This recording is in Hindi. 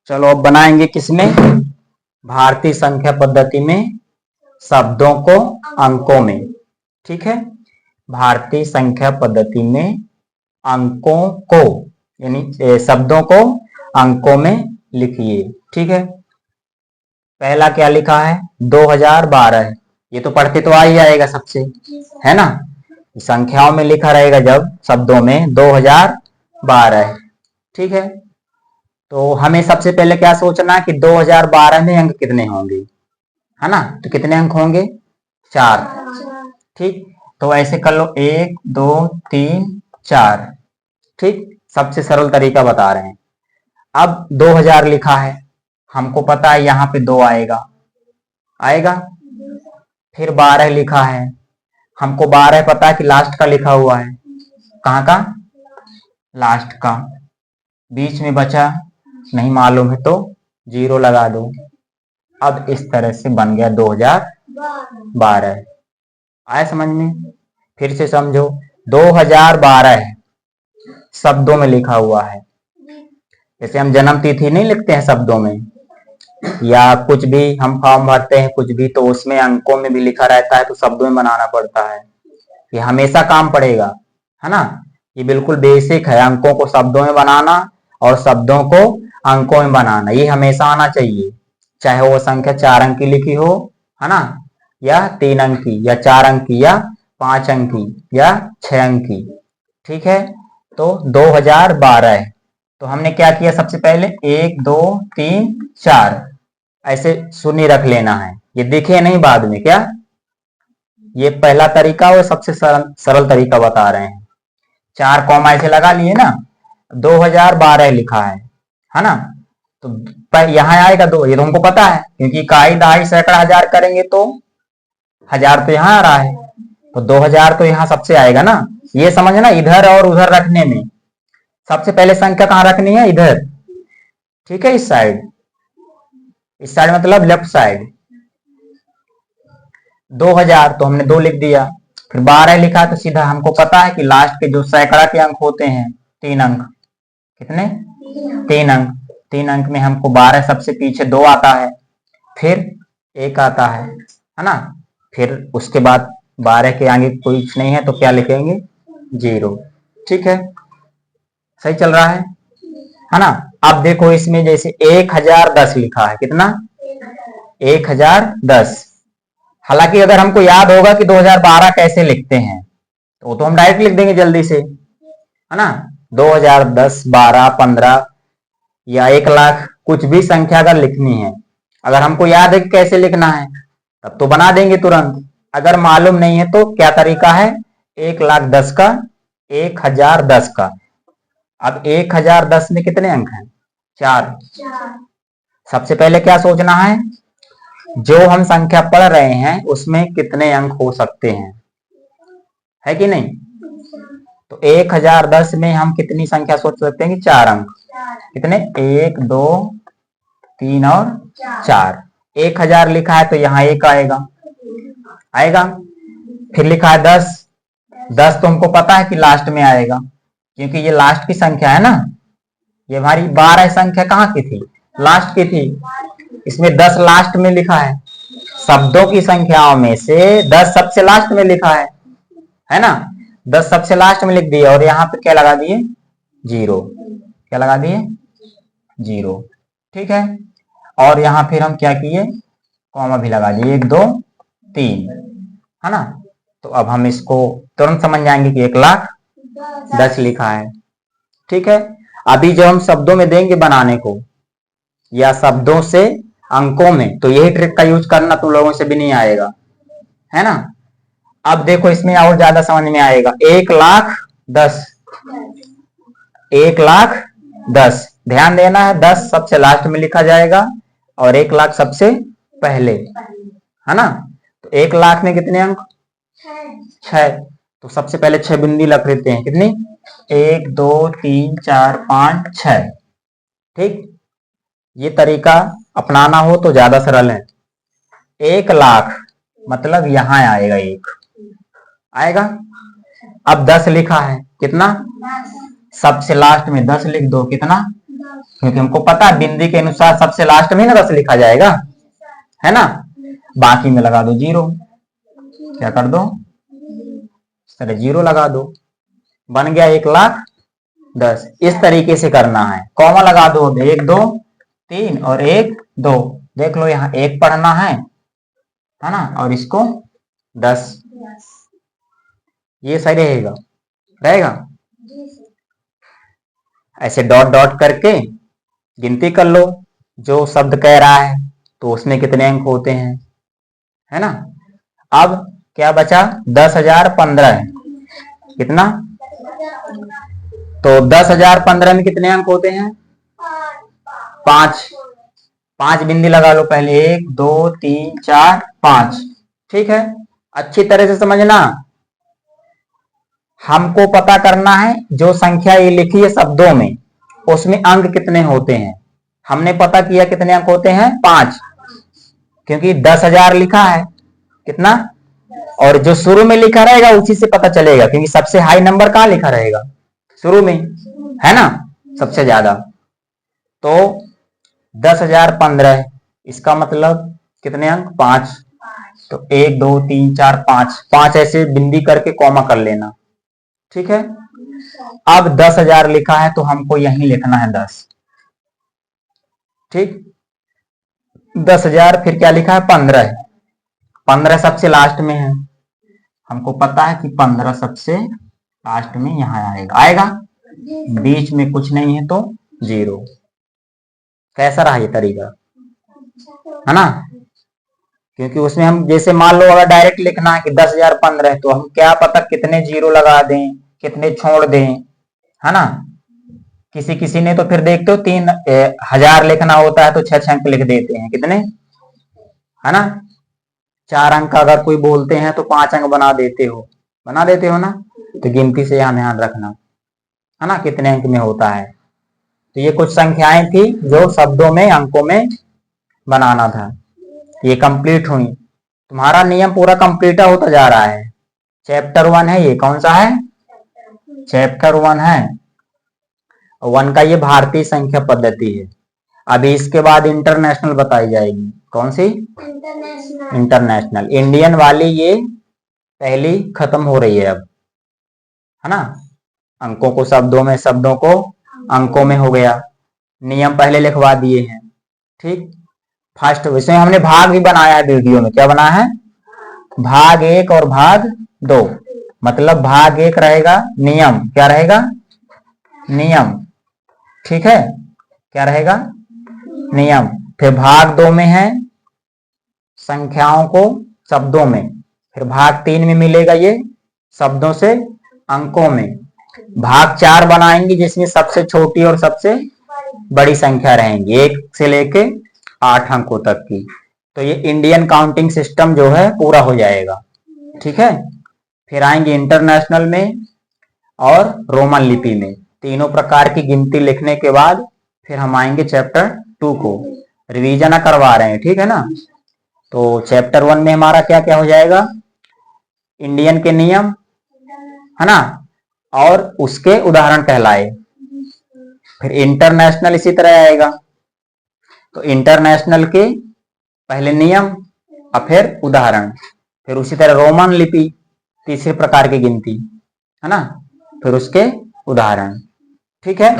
चलो अब बनाएंगे किसमें, भारतीय संख्या पद्धति में शब्दों को अंकों में। ठीक है, भारतीय संख्या पद्धति में अंकों को यानी शब्दों को अंकों में लिखिए। ठीक है, पहला क्या लिखा है 2012, ये तो पढ़ते तो आ ही जाएगा सबसे, है ना। संख्याओं में लिखा रहेगा जब शब्दों में 2012। ठीक है, तो हमें सबसे पहले क्या सोचना है कि 2012 में अंक कितने होंगे, है ना। तो कितने अंक होंगे 4। ठीक, तो ऐसे कर लो 1 2 3 4। ठीक, सबसे सरल तरीका बता रहे हैं। अब 2000 लिखा है, हमको पता है यहाँ पे 2 आएगा। फिर 12 लिखा है, हमको 12 पता है कि लास्ट का लिखा हुआ है। कहाँ का, लास्ट का। बीच में बचा नहीं मालूम है तो 0 लगा दो। अब इस तरह से बन गया 2012। आया समझ में। फिर से समझो, 2012 शब्दों में लिखा हुआ है। जैसे हम जन्म तिथि नहीं लिखते हैं शब्दों में, या कुछ भी हम फॉर्म भरते हैं कुछ भी, तो उसमें अंकों में भी लिखा रहता है तो शब्दों में बनाना पड़ता है। ये हमेशा काम पड़ेगा, है ना। ये बिल्कुल बेसिक है, अंकों को शब्दों में बनाना और शब्दों को अंकों में बनाना, ये हमेशा आना चाहिए। चाहे वो संख्या 4 अंक की लिखी हो, है ना, या 3 अंक की, या 4 अंक की, या 5 अंक की, या 6 अंक की। ठीक है, तो 2012। तो हमने क्या किया, सबसे पहले 1 2 3 4 ऐसे शून्य रख लेना है, ये दिखे नहीं बाद में। क्या ये पहला तरीका और सबसे सरल तरीका बता रहे हैं। 4 कॉमा ऐसे लगा लिए ना, 2012 लिखा है ना। तो यहाँ आएगा 2, ये तो हमको पता है क्योंकि इकाई दहाई सैकड़ा हजार करेंगे तो 1000 तो यहाँ आ रहा है, तो 2000 तो यहाँ सबसे आएगा ना। ये समझना, इधर और उधर रखने में सबसे पहले संख्या कहाँ रखनी है, इधर। ठीक है, इस साइड मतलब लेफ्ट साइड। 2000 तो हमने 2 लिख दिया। फिर 12 लिखा तो सीधा हमको पता है कि लास्ट के जो सैकड़ा के अंक होते हैं 3 अंक, कितने 3 अंक। 3 अंक में हमको 12 सबसे पीछे 2 आता है, फिर 1 आता है ना। फिर उसके बाद 12 के आगे कुछ नहीं है तो क्या लिखेंगे 0। ठीक है, सही चल रहा है ना। अब देखो इसमें जैसे 1010 लिखा है, कितना 1010। हालांकि अगर हमको याद होगा कि 2012 कैसे लिखते हैं तो हम डायरेक्ट लिख देंगे जल्दी से, है ना। 2010 12 15 या 1 लाख, कुछ भी संख्या अगर लिखनी है, अगर हमको याद है कि कैसे लिखना है तब तो बना देंगे तुरंत। अगर मालूम नहीं है तो क्या तरीका है, 1,10,000 का 1010 का। अब 1010 में कितने अंक हैं 4। सबसे पहले क्या सोचना है, जो हम संख्या पढ़ रहे हैं उसमें कितने अंक हो सकते हैं, है कि नहीं। तो 1010 में हम कितनी संख्या सोच सकते हैं कि 4 अंक। कितने 1 2 3 और 4। 1000 लिखा है तो यहाँ 1 आएगा। फिर लिखा है 10 तो हमको पता है कि लास्ट में आएगा क्योंकि ये लास्ट की संख्या है ना। ये हमारी 12 संख्या कहाँ की थी, लास्ट की थी। इसमें 10 लास्ट में लिखा है, शब्दों की संख्याओं में से 10 सबसे लास्ट में लिखा है ना। 10 सबसे लास्ट में लिख दिए और यहाँ पे क्या लगा दिए 0। क्या लगा दिए 0। ठीक है, और यहाँ फिर हम क्या किए, कॉमा भी लगा दिए 1 2 3, है ना। तो अब हम इसको तुरंत समझ जाएंगे कि 1,10,000 लिखा है। ठीक है, अभी जब हम शब्दों में देंगे बनाने को या शब्दों से अंकों में, तो यही ट्रिक का यूज करना, तुम लोगों से भी नहीं आएगा, है ना। अब देखो इसमें और ज्यादा समझ में आएगा। 1,10,000, 1,10,000, ध्यान देना है 10 सबसे लास्ट में लिखा जाएगा और 1,00,000 सबसे पहले, है ना। तो 1,00,000 में कितने अंक 6। तो सबसे पहले 6 बिंदी रख लेते हैं, कितनी 1 2 3 4 5 6। ठीक, ये तरीका अपनाना हो तो ज्यादा सरल है। 1,00,000 मतलब यहां आएगा 1 आएगा। अब 10 लिखा है, कितना सबसे लास्ट में 10 लिख दो, कितना क्योंकि हमको पता है बिंदी के अनुसार सबसे लास्ट में ना 10 लिखा जाएगा, है ना। बाकी में लगा दो 0, क्या कर दो, इस तरह 0 लगा दो, बन गया 1,10,000। इस तरीके से करना है, कॉमा लगा दो, 1 2 3 और 1 2, देख लो यहाँ 1 पढ़ना है ना, और इसको 10, ये सही रहेगा। ऐसे डॉट डॉट करके गिनती कर लो, जो शब्द कह रहा है तो उसमें कितने अंक होते हैं, है ना। अब क्या बचा, 10,015 है, कितना, तो 10,015 में कितने अंक होते हैं, 5, 5 बिंदी लगा लो पहले, 1 2 3 4 5, ठीक है। अच्छी तरह से समझना, हमको पता करना है जो संख्या ये लिखी है शब्दों में, उसमें अंक कितने होते हैं। हमने पता किया कितने अंक होते हैं, 5, क्योंकि 10,000 लिखा है, कितना, और जो शुरू में लिखा रहेगा उसी से पता चलेगा, क्योंकि सबसे हाई नंबर कहाँ लिखा रहेगा, शुरू में, है ना, सबसे ज्यादा। तो 10,015, इसका मतलब कितने अंक, 5, तो 1 2 3 4 5, 5 ऐसे बिंदी करके कॉमा कर लेना, ठीक है। अब 10,000 लिखा है तो हमको यहीं लिखना है 10, ठीक। 10,000 फिर क्या लिखा है, 15 है, 15 सबसे लास्ट में है, हमको पता है कि 15 सबसे लास्ट में यहां आएगा, बीच में कुछ नहीं है तो 0। कैसा रहा ये तरीका, है ना। क्योंकि उसमें हम जैसे मान लो अगर डायरेक्ट लिखना है कि 10,015 है, तो हम क्या पता कितने 0 लगा दें, कितने छोड़ दें, है ना। किसी किसी ने तो फिर देखते हो 3,000 लिखना होता है तो 6 अंक लिख देते हैं, कितने, है ना। 4 अंक का अगर कोई बोलते हैं तो 5 अंक बना देते हो ना। तो गिनती से यहाँ ध्यान रखना, है ना, कितने अंक में होता है। तो ये कुछ संख्याएं थी जो शब्दों में, अंकों में बनाना था, ये कंप्लीट हुई। तुम्हारा नियम पूरा कंप्लीट होता जा रहा है। चैप्टर 1 है, ये कौन सा है, चैप्टर 1 है, 1 का ये भारतीय संख्या पद्धति है। अभी इसके बाद इंटरनेशनल बताई जाएगी, कौन सी, इंटरनेशनल। इंडियन वाली ये पहली खत्म हो रही है अब, है ना। अंकों को शब्दों में, शब्दों को अंकों में हो गया, नियम पहले लिखवा दिए हैं, ठीक। फर्स्ट इसमें हमने भाग भी बनाया है वीडियो में, क्या बना है, भाग 1 और भाग 2। मतलब भाग 1 रहेगा नियम, क्या रहेगा, नियम, ठीक है, क्या रहेगा, नियम। फिर भाग 2 में है संख्याओं को शब्दों में, फिर भाग 3 में मिलेगा ये शब्दों से अंकों में। भाग 4 बनाएंगे जिसमें सबसे छोटी और सबसे बड़ी संख्या रहेंगी, 1 से लेके 8 अंकों तक की। तो ये इंडियन काउंटिंग सिस्टम जो है पूरा हो जाएगा, ठीक है। फिर आएंगे इंटरनेशनल में और रोमन लिपि में, तीनों प्रकार की गिनती लिखने के बाद फिर हम आएंगे चैप्टर 2 को। रिवीजन करवा रहे हैं, ठीक है ना। तो चैप्टर 1 में हमारा क्या क्या हो जाएगा, इंडियन के नियम, है ना, और उसके उदाहरण कहलाए। फिर इंटरनेशनल इसी तरह आएगा, तो इंटरनेशनल के पहले नियम और फिर उदाहरण, फिर उसी तरह रोमन लिपि, तीसरे प्रकार की गिनती, है ना, फिर उसके उदाहरण, ठीक है।